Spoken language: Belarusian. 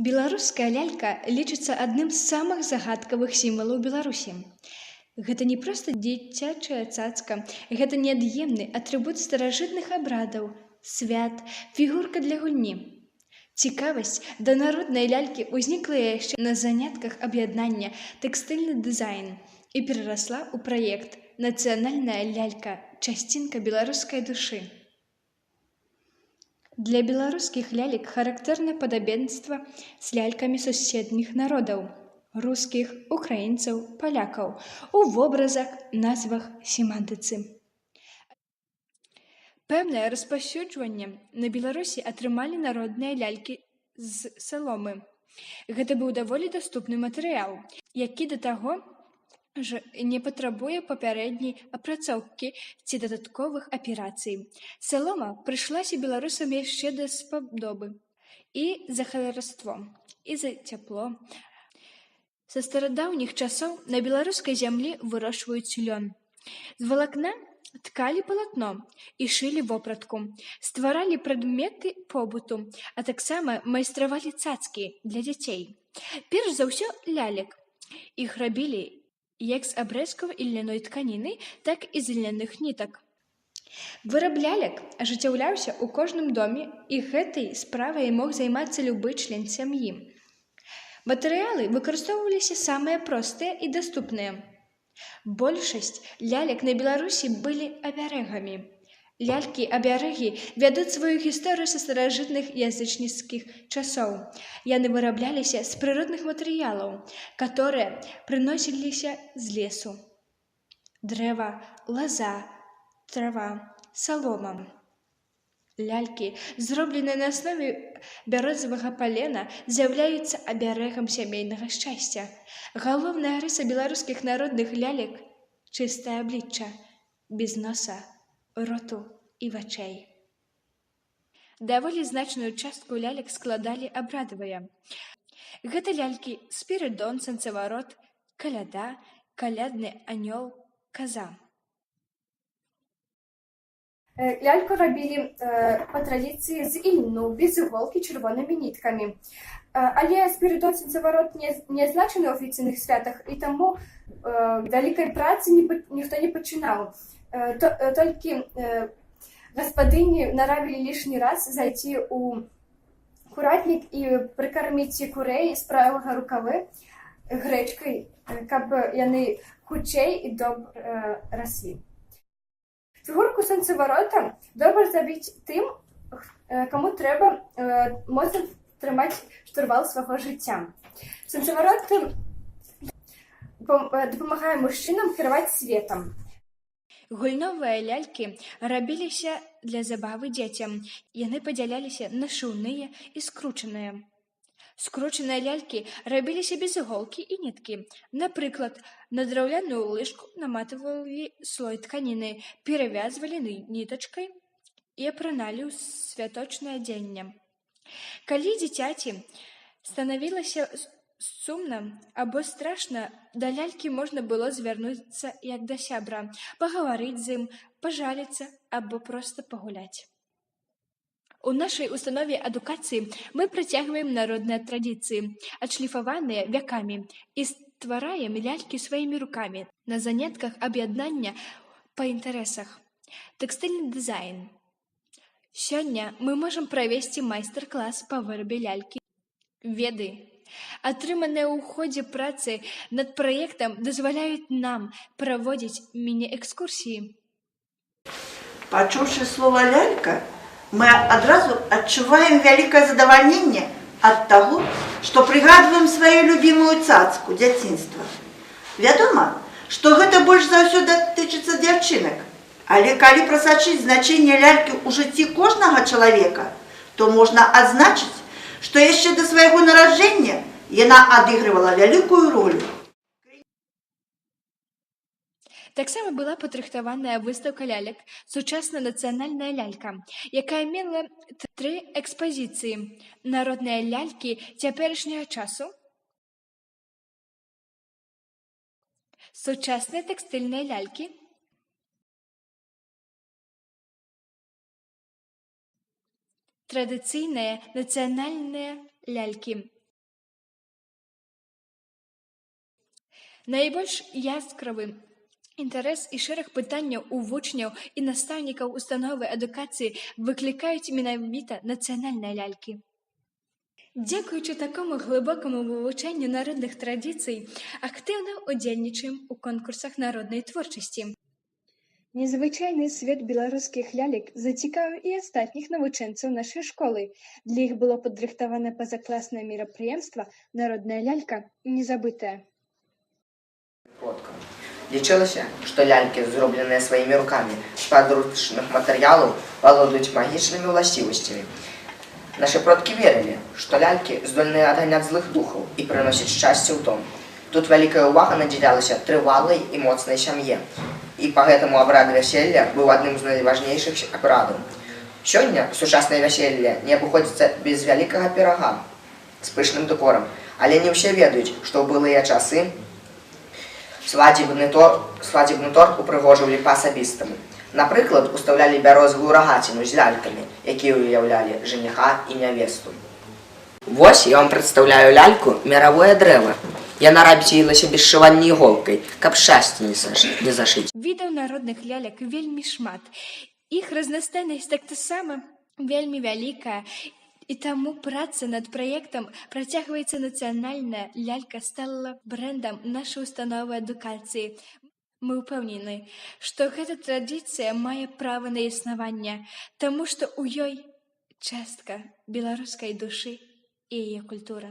Беларуская лялька лічыцца адным з самых загадкавых сімвалаў Беларусі. Гэта не проста дзіцячая цацка, гэта неад'емны атрыбут старажытных абрадаў, свят, фігурка для гульні. Цікавасць да народнай лялькі ўзнікла яшчэ на занятках аб'яднання тэкстыльны дызайн і перарасла ў праект «Нацыянальная лялька. Часцінка беларускай душы». Для беларускіх лялек характэрна падабенства з лялькамі суседніх народаў – рускіх, украінцаў, палякаў – у вобразах, назвах, семантыцы. Пэўнае распаўсюджванне на Беларусі атрымалі народныя лялькі з саломы. Гэта быў даволі даступны матэрыял, які да таго ж не патрабуе папярэдняй апрацоўкі ці дадатковых аперацый. Салома прыйшлася беларусам яшчэ даспадобы і за хараство, і за цяпло. Са старадаўніх часоў на беларускай зямлі вырошчваюць лён. З валакна ткалі палатно і шылі вопратку, стваралі прадметы побыту, а таксама майстравалі цацкі для дзяцей. Перш за ўсё лялек. Іх рабілі як з абрэзкаў ільняной тканіны, так і з ільняных нітак. Выраб лялек ажыццяўляўся ў кожным доме, і гэтай справай мог займацца любы член сям'і. Матэрыялы выкарыстоўваліся самыя простыя і даступныя. Большасць лялек на Беларусі былі абярэгамі. Лялькі-абярэгі вядуць сваю гісторыю са старажытных язычніцкіх часоў. Яны вырабляліся з прыродных матэрыялаў, которые прыносіліся з лесу. Дрэва, лаза, трава, салома. Лялькі, зробленыя на аснове бярозавага палена, з'яўляюцца абярэгам сямейнага шчасця. Галоўная рыса беларускіх народных лялек – чыстае аблічча, без носа, роту і вачэй. Даволі значную частку лялек складалі абрадавыя. Гэта лялькі Спірыдон, Санцаварот, каляда, калядны анёл, каза. Ляльку рабілі па традыцыі з ільну, без іголкі, чырвонымі ніткамі. Але Спірыдон, Санцаварот не азначаны ў афіцыйных святах, і таму вялікай працы ніхто не пачынаў. Толькі гаспадыні наравілі лішні раз зайти ў куратнік і прыкарміць курэй з правага рукавы грэчкай, каб яны хутчэй і добра раслі. Фігурку Санцаварота добра зрабіць тым, каму трэба моцна трымаць штурвал свайго жыцця. Санцаварот дапамагае мужчынам кіраваць светам. Гульновыя лялькі рабіліся для забавы дзецям. Яны падзяляліся на шыўныя і скручаныя. Скручаныя лялькі рабіліся без іголкі і ніткі. Напрыклад, на драўляную лыжку наматывалі слой тканіны, перавязвалі нітачкай і апраналі ў святочнае адзенне. Калі дзіцяці станавілася сумна або страшна, да лялькі можна было звярнуцца як да сябра, пагаварыць з ім, пажаліцца або проста пагуляць. У нашай установе адукацыі мы працягваем народныя традыцыі, адшліфаваныя вякамі, і ствараем лялькі сваімі рукамі на занятках аб'яднання па інтарэсах. Тэкстыльны дызайн. Сёння мы можам правесці майстар-клас па вырабе лялькі. Веды, атрыманыя ў ходзе працы над праектам, дазваляюць нам праводзіць міні-экскурсіі. Пачуўшы слова «лялька», мы адразу адчуваем вялікае задавальненне ад таго, што прыгадваем сваю любімую цацку дзяцінства. Вядома, што гэта больш за ўсё датычыцца дзяўчынак, але калі прасачыць значэнне лялькі ў жыцці кожнага чалавека, то можна адзначыць, што яшчэ да свайго нараджэння яна адыгрывала вялікую ролю. Таксама была падрыхтаваная выстаўка лялек «Сучасная нацыянальная лялька», якая мела 3 экспазіцыі: народныя лялькі цяперашняга часу, сучасныя тэкстыльныя лялькі, традыцыйныя нацыянальныя лялькі. Найбольш яскравы інтарэс і шэраг пытанняў у вучняў і настаўнікаў установы адукацыі выклікаюць менавіта нацыянальныя лялькі. Дзякуючы такому глыбокаму вывучэнню народных традыцый, актыўна ўдзельнічаем у конкурсах народнай творчасці. Незвычайны свет беларускіх лялек зацікавіў і астатніх навучэнцаў нашай школы. Для іх было падрыхтавана пазакласнае мерапрыемства «Народная лялька незабытая». Лічылася, што лялькі, зробленыя сваімі рукамі з падручных матэрыялаў, валодаюць магічнымі ўласцівасцямі. Нашы продкі верылі, што лялькі здольныя адганяць злых духаў і прыносяць шчасце ў дом. Тут вялікая ўвага надзялялася трывалай і моцнай сям'е, і па гэтаму абрад вяселля быў адным з найважнейшых абрадаў. Сёння сучаснае вяселле не абыходзіцца без вялікага пірага з пышным дэкорам, але не ўсе ведаюць, што ў былыя часы свадзібны торт упрыгожвалі па-асабістаму. Напрыклад, устаўлялі бярозавую рагаціну з лялькамі, якія ўяўлялі жаніха і нявесту. Вось я вам прадстаўляю ляльку «Мировое дрэва». Яна рабілася без сшывання іголкай, каб шчасце не зашыць. Відаў народных лялек вельмі шмат. Іх разнастайнасць таксама вельмі вялікая, і таму праца над праектам працягваецца. Нацыянальная лялька стала брэндам нашай установы адукацыі. Мы ўпэўнены, што гэта традыцыя мае права на існаванне, таму што ў ёй частка беларускай душы і яе культуры.